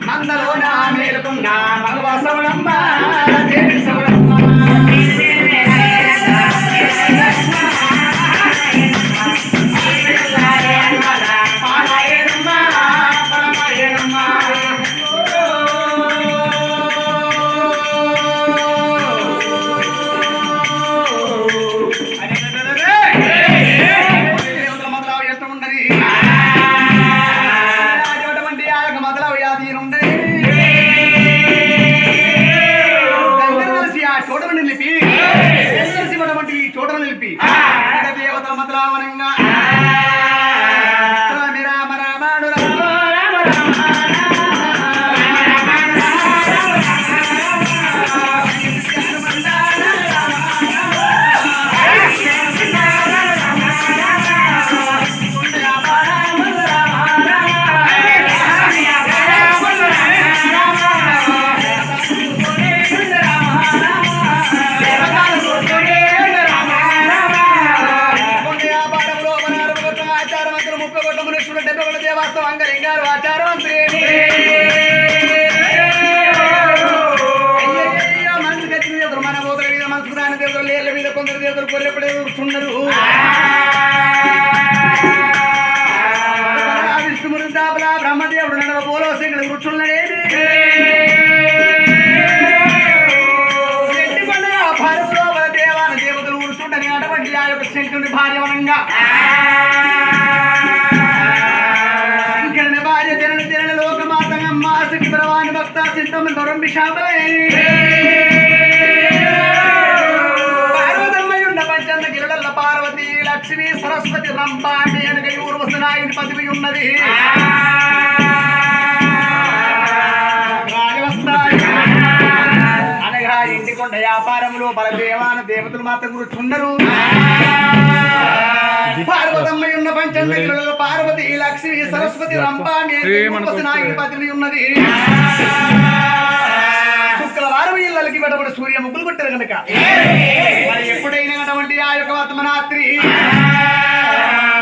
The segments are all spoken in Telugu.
మందలోన మేలుకున్న మగవాసవులమ్మ బ్రహ్మదేవుడు నడవ పోలోసింగ్ కూర్చున్నదేది దేవాన దేవతలు కూర్చుంటని అటువంటి ఆ యొక్క శంకరుని భార్యవనంగా శంకరుని భార్య జనని జనని లోకమాతంగమ్మ శక్తి ప్రవాణి భక్త సిద్ధం దొరం విషామే పార్వతి లక్ష్మి సరస్వతి రంపాటి అనగ ఊర్వశనాయుని పదవి ఉన్నది అనగా ఇంటికొండ వ్యాపారంలో బల దేవాన దేవతలు మాత్రం కూర్చుండరు పార్వతమ్మ ఉన్న పంచంద్రులలో పార్వతి లక్ష్మి సరస్వతి రంపాటి ఊర్వశనాయుని పదవి ఉన్నది శుక్రవారం ఇళ్ళకి వెడబడి సూర్య ముగ్గులు కొట్టారు కనుక మరి ఎప్పుడైనా అటువంటి ఆ యొక్క ఆత్మరాత్రి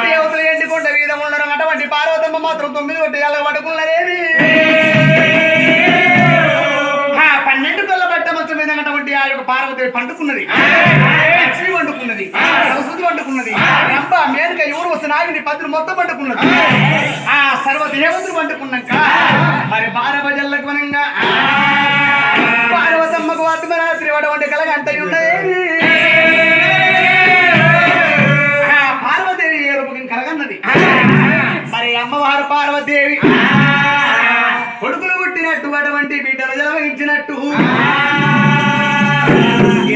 దేవతలు ఎండికొండ మీద ఉండడం అటువంటి పార్వతమ్మ మాత్రం 9 కొట్టేయాలి పడుకున్నారేమి 12 కళ్ళ బట్ట మంచం మీద అటువంటి ఆ యొక్క పార్వతి పండుకున్నది లక్ష్మి వండుకున్నది సరస్వతి వండుకున్నది రంభ మేనక ఊర్వశి నాగిని పద్దులు మొత్తం వండుకున్నది ఆ సర్వ దేవతలు వండుకున్నాక మరి బారభజల్లకు వనంగా పార్వతమ్మకు ఆత్మరాత్రి అటువంటి కలగంట ఉన్నది పార్వదేవి ఏ రూపం కలగన్నది మరి అమ్మవారు పార్వదేవి కొడుకులు పుట్టినట్టు అటువంటి బిడ్డలు జలవహించినట్టు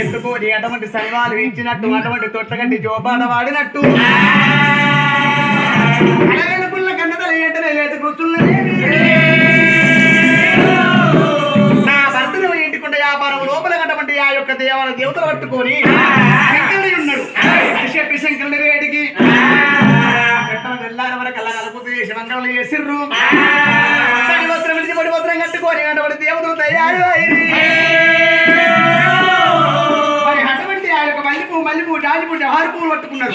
ఎత్తుకోడి అటువంటి శనివాలు ఇచ్చినట్టు అటువంటి తొట్టగంటి జోపాట వాడినట్టు కాలం వరకు అలా కలుపుతూ చేసి మంగళలు చేసిర్రు తడి వస్త్రం విడిచి పొడి వస్త్రం కట్టుకొని అటువంటి దేవుడు తయారు అయింది మరి అటువంటి ఆ యొక్క మల్లెపూ జాజిపూ జవారు పువ్వులు పట్టుకున్నారు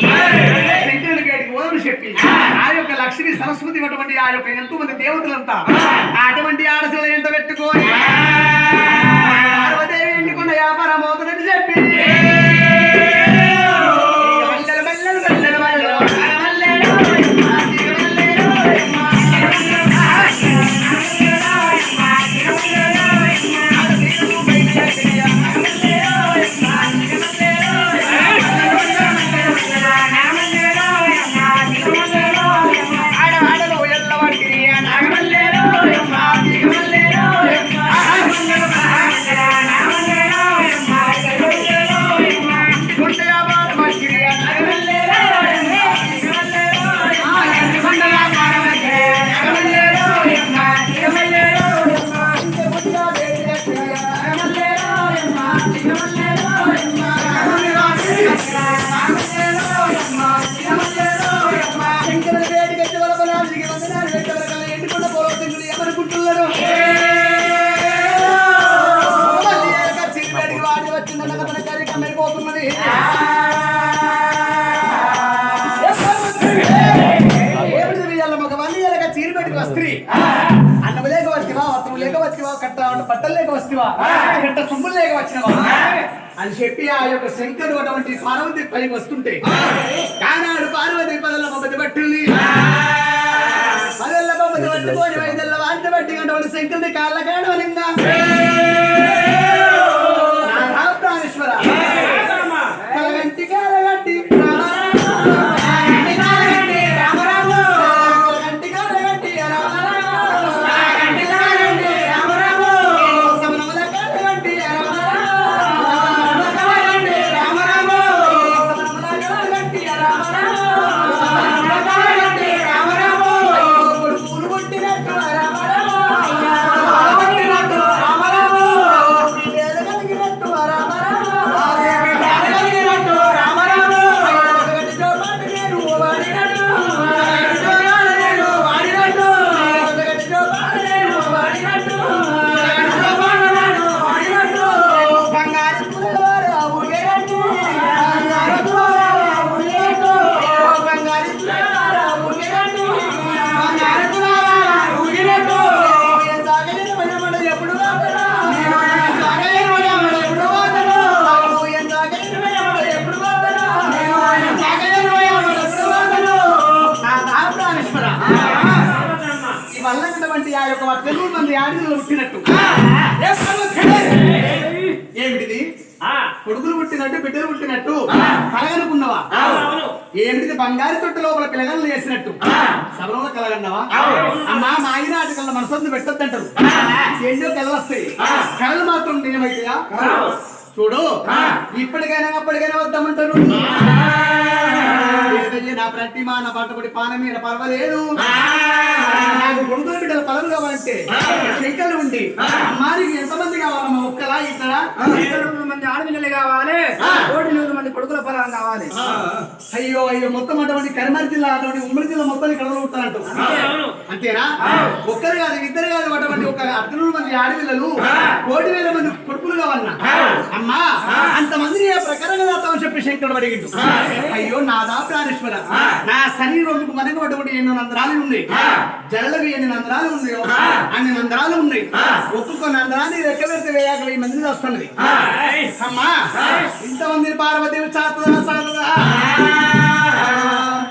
శంకరుని గేటికి ఓదరు చెప్పి ఆ యొక్క లక్ష్మి సరస్వతి అటువంటి ఆ యొక్క ఎంతో మంది దేవతలంతా అటువంటి ఆడసలు ఎంత పెట్టుకొని పార్వదేవి ఇంటికున్న వ్యాపారం అవుతుందని చెప్పి అన్నం లేక వచ్చివా వస్త్రం లేక వచ్చివా కట్ట బట్టలు లేక వస్తువా కట్ట చుమ్ములు లేక వచ్చినవా అని చెప్పి ఆ యొక్క శంకరుడు అటువంటి పార్వతి పైకి వస్తుంటే కానాడు పార్వతి పదల బొమ్మది పట్టింది పదల బొమ్మది పట్టుకొని వైద్యుల వాంతి పట్టి అటువంటి శంకరుడి కాళ్ళ కాడవలిందా ప్రాణేశ్వర కలగంటి కాలగంటి ఏమిటిది కొడుకులు పుట్టినట్టు బిడ్డలు పుట్టినట్టు కలగనుకున్నావా ఏమిటిది బంగారు తొట్టు లోపల పిల్లగలు చేసినట్టు సభలో కలగన్నావా అమ్మా మాయి నాటకల్లో మనసొద్దు పెట్టొద్దంటారు ఏంటో కళలు వస్తాయి కళలు మాత్రం నిజమైతయా చూడు ఇప్పటికైనా అప్పటికైనా వద్దామంటారు నా ప్రతిమ నా పట్టుబడి పాన మీద పర్వాలేదు నాకు కొడుకులు బిడ్డల పదవులు కావాలంటే శంకర్లు ఉండి అమ్మానికి ఎంతమంది కావాలమ్మా ఒక్కలా ఇట్లా 2 మంది ఆడపిల్లలు కావాలి 1 మంది కొడుకుల పొలం కావాలి అయ్యో అయ్యో మొత్తం అటువంటి కరీంనగర్ జిల్లా అటువంటి ఉమ్మడి జిల్లా మొత్తం కడలు ఉంటారంట అంతేనా ఒక్కరు కాదు ఇద్దరు కాదు అటువంటి ఒక 2 మంది ఆడపిల్లలు 1,000 మంది కొడుకులు కావాలన్నా అమ్మా అంతమందిని ఏ ప్రకారంగా దాతామని చెప్పి శంకరుడు అడిగిండు అయ్యో నాదా ప్రాణేశ్వర నా శరీరంకు మనకు అటువంటి 8 నందరాలు ఉన్నాయి జడలకు 8 నందరాలు ఉన్నాయో అన్ని నందరాలు ఉన్నాయి ఒక్కొక్క నందరాన్ని రెక్క పెడితే వేయాక 1000 మంది వస్తున్నది అమ్మా ఇంతమంది పార్వదేవి చాతుదా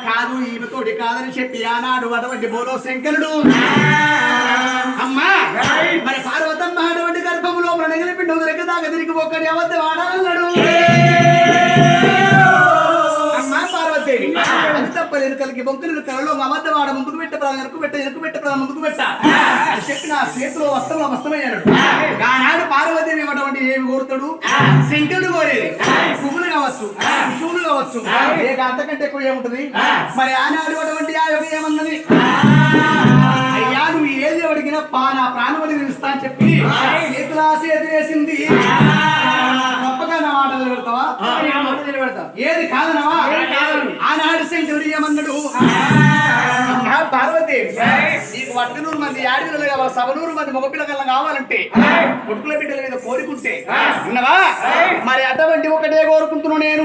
కాదు ఈమెతోటి కాదని చెప్పి ఆనాడు అటువంటి బోలో శంకరుడు అమ్మా మరి పార్వతమ్మ అటువంటి గర్భంలో ప్రణగిలి పిండి రెక్క దాకా తిరిగి ఒక్కడి అవద్ద వాడాలన్నాడు అమ్మా పార్వతేవి అది తప్పలేదు కలిగి బొంకులు కలలో అబద్ధ వాడ ముందుకు పెట్ట ముందుకు పెట్ట అని చెప్పి నా చేతిలో వస్తమయ్యాడు ఆనాడు పార్వతీని ఇవ్వటువంటి ఏమి కోరుతాడు శంకరుడు కోరేది పువ్వులు కావచ్చు పువ్వులు కావచ్చు లేక అంతకంటే ఎక్కువ ఏముంటది మరి ఆనాడు అటువంటి ఆ యొక్క ఏమన్నది అయ్యా నువ్వు ఏది అడిగినా నా ప్రాణం ఇస్తా అని చెప్పి చేతులు వేసింది గొప్పగా నా మాటలు పెడతావా ఏది కాదనవా ఆనాడు శంకరుడు ఏమన్నాడు 100 మంది ఆడపిల్లలు కావాలి, 100 మంది మగ పిల్లలు కావాలంటే కొడుకుల బిడ్డల మీద కోరుకుంటే విన్నవా? మరి అటువంటి ఒకటే కోరుకుంటున్నాను నేను.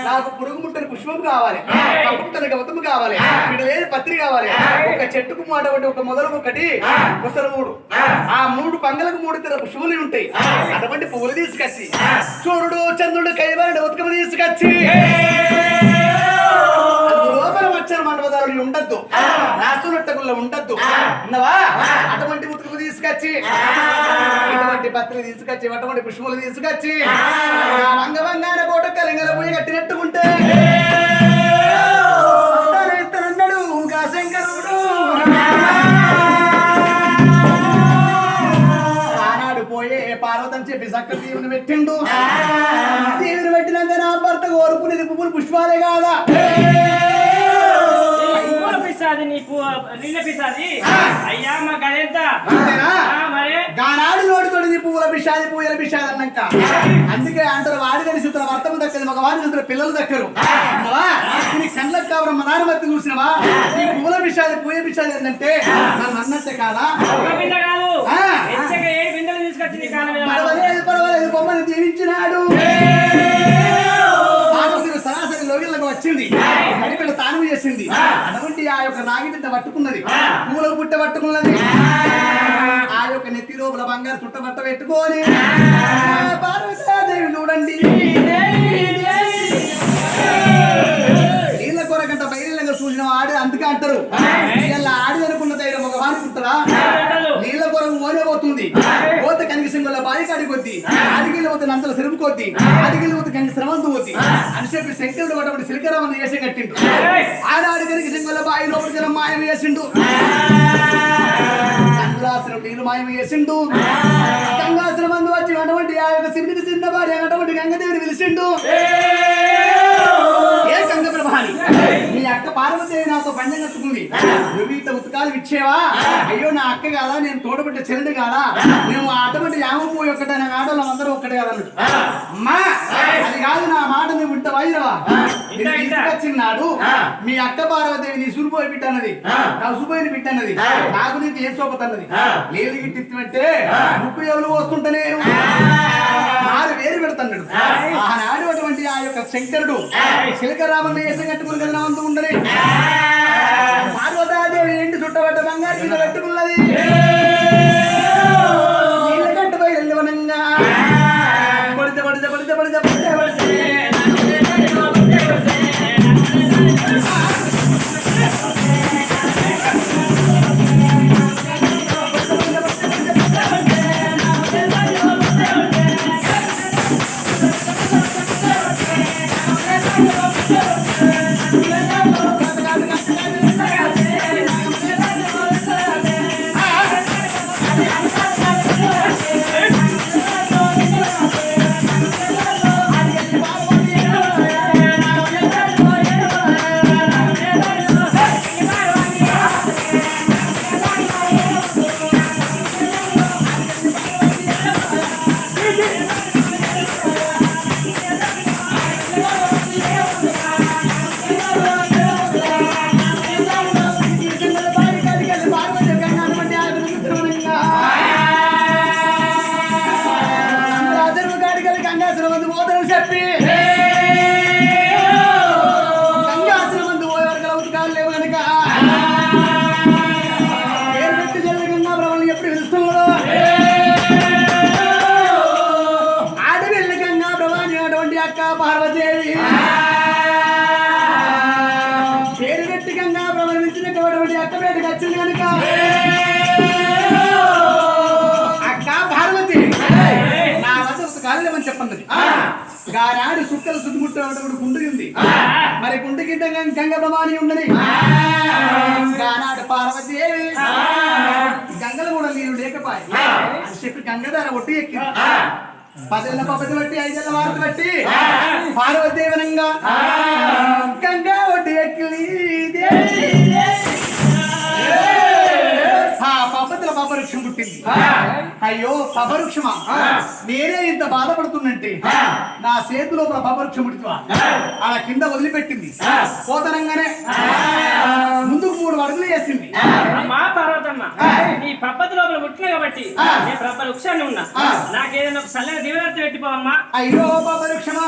నాకు పురుగు ముట్టని పుష్పం కావాలి, కప్పుట్టని గౌతము కావాలి, బిడ్డలేని పత్రి కావాలి, ఒక చెట్టుకు అటువంటి ఒక మొదలు ఒకటి కొసలు 3, ఆ 3 పంగలకు 3 తెర పుష్పములు ఉంటాయి. అటువంటి పువ్వులు తీసుకొచ్చి సూర్యుడు చంద్రుడు కైవాడు ఉత్కమ తీసుకొచ్చి లోపల వచ్చారు మండపదారులు ఉండద్దు, రాసునట్టగుల్లో ఉండద్దు అన్నవా? అటువంటి ఉతుకము తీసుకొచ్చి ఇటువంటి పత్రిక తీసుకొచ్చి అటువంటి పుష్పములు తీసుకొచ్చి వంగవంగాన కోట కలింగల పోయి కట్టినట్టుకుంటే అన్నాడు శంకరుడు. ఆనాడు పోయే పార్వతని చెప్పి చక్క దేవుని పెట్టిండు. దేవుని పెట్టినాక నా భర్త కోరుకునేది పువ్వులు పుష్పాలే కాదా? గానాడు నోడుతోడి పువ్వుల బిషాది పూయల బిషాది అన్నాక అందుకే అంటారు వాడి కలిసి వర్తము దక్కదు, మగ వాడి చూసిన పిల్లలు దక్కరు. కళ్ళకు కావడం మా నాన్నమతి చూసినవా? ఈ పువ్వుల బిషాది పూయ బిషాది ఏంటంటే నన్ను అన్నట్టే కాదా? పర్వాలేదు బొమ్మను దీవించినాడు. సరాసరి లోగిళ్ళకు వచ్చింది, కడిపిల్ల తాను చేసింది. అటువంటి ఆ యొక్క రాగి బిడ్డ పట్టుకున్నది, పూలకు పుట్ట పట్టుకున్నది. ఆ యొక్క నెత్తి లోపల బంగారు చుట్టబట్ట పెట్టుకొని పార్వతీదేవి చూడండి నీళ్ళ కొరకంట బయలుగా చూసిన ఆడి. అందుకే అంటారు ఇలా ఆడి అనుకున్న ధైర్యం ఒక వారికి ఉంటుందా? నీళ్ళ కొరకు మోనే పోతుంది, పోతే కనికిసింగుల బాయి కాడికి వద్ది, అడిగిల్లి పోతే నంతల సిరుపు కొద్ది, అడిగిల్లి పోతే కనికి శ్రమంతు వద్ది అని చెప్పి శంకరుడు ఒకటి సిలికరామని వేసి కట్టిండు. ఆడాడి కనికిసింగుల బాయి లోపలి జనం మాయం వేసిండు, గంగాశ్రం నీళ్ళు మాయం వేసిండు. గంగాశ్రం మందు వచ్చి అటువంటి ఆ యొక్క శివుడికి చిన్న భార్య అటువంటి గంగదేవిని పిలిచిండు. ఏ గంగ ప్రభాని, మీ అక్క పార్వతీదేవి నాతో పంచం కట్టుకుంది, నువ్వు ఇట్లా ఉతకాలు ఇచ్చేవా? అయ్యో నా అక్క కాదా, నేను తోడబిడ్డ చెల్లి కాదా, మేము అటువంటి యామపోయి ఒక్కటే నా ఆటోలో అందరూ ఒక్కటే కదా అన్నట్టు. అమ్మా అది కాదు నా మాట, నువ్వు ఇంత వైరవా తీసుకొచ్చిన్నాడు. మీ అక్క పార్వతీదేవి నీ సురుపోయి బిడ్డన్నది, నా సుపోయిని బిడ్డన్నది, నాకు నీకు ఏం సోపతన్నది. లేదు గిట్టింటే ముక్కు ఎవరు వస్తుంటే నేను ఆరు వేరు పెడతాడు. ఆనాడు అటువంటి ఆ యొక్క శంకరుడు శిల్కరామని ఎస కట్టుకుని కదా వంతు ఉండని పార్వతాదేవి ఇంటి చుట్టబట్ట బంగారు మీద పెట్టుకున్నది. నీళ్ళ కట్టుపై వెళ్ళవనంగా పడితే పడితే పడితే పడితే పడితే పడితే పార్వతీదేవి పేరు పెట్టి గంగా ప్రవహించినటువంటి అక్క పేటకి వచ్చింది కనుక అక్క పార్వతి నా వద్ద కాలేమని చెప్పండి. గానాడు సుక్కలు సుట్టుముట్టు గుండు ఉంది, మరి గుండు గిడ్డ గంగ ప్రమాణి ఉండని. గానాడు పార్వతీదేవి గంగలు కూడా నీరు లేకపోయి చెప్పి గంగధార ఒట్టి ఎక్కి 10 ఏళ్ల పద్ధతి బట్టి 5 ఏళ్ల వార్త బట్టి పార్వతీదేవనంగా గంగా ఒట్టి ఎక్కి పబ్బతుల పాపవృక్షం పుట్టింది. అయ్యో పాపవృక్షమా, నేనే ఇంత బాధపడుతున్నంటే నా చేతిలో పాపవృక్షం పుట్టివా అలా కింద వదిలిపెట్టింది. పోతనంగానే ముందుకు 3 అడుగులు పరుగులు చేసింది. అమ్మా పార్వతమ్మ, నీ పప్పతి లోపల పుట్టిన కాబట్టి నేను ప్రప వృక్షాన్ని ఉన్నా. నాకేదైనా ఒక చల్లగా దివ్యవర్తి పెట్టిపోవమ్మా. అయ్యో బాబా వృక్షమా,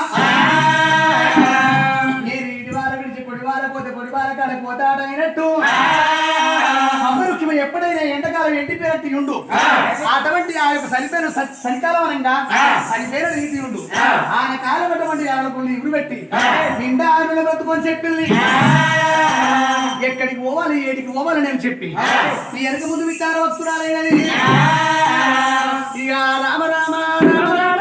నేను ఇటు వార విడిచి పొడి వార పోతే పొడి వార కాడ పోతాడైనట్టు అమృక్షమ ఎప్పుడైనా ఎండకాలం ఎండిపోయినట్టు ఉండు. అటువంటి ఆ యొక్క చనిపోయిన చలికాలం అనగా చనిపోయిన రీతి ఉండు. ఆయన కాలం అటువంటి ఆడకుండా ఇగురు పెట్టి నిండా ఆరుల బతుకొని చెప్పింది. ఎక్కడికి పోవాలి ఏడికి పోవాలి నేను చెప్పి నీ వెనక ముందు విచార వస్తున్నారైనది. ఇక రామ రామ రామ రామ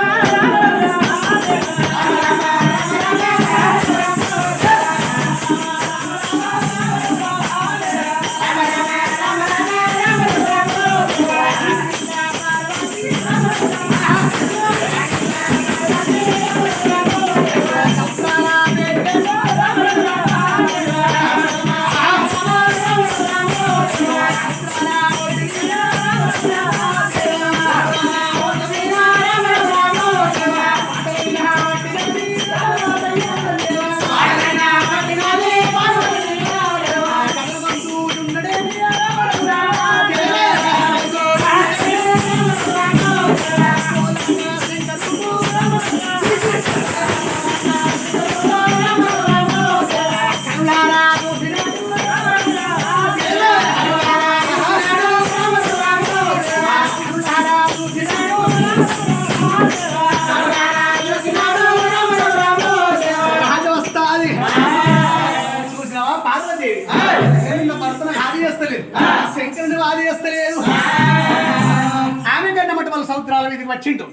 శంకరుని వాది చేస్తలేదు. ఆమె కన్నమాట వాళ్ళ సముద్రాల మీదకి వచ్చిండు.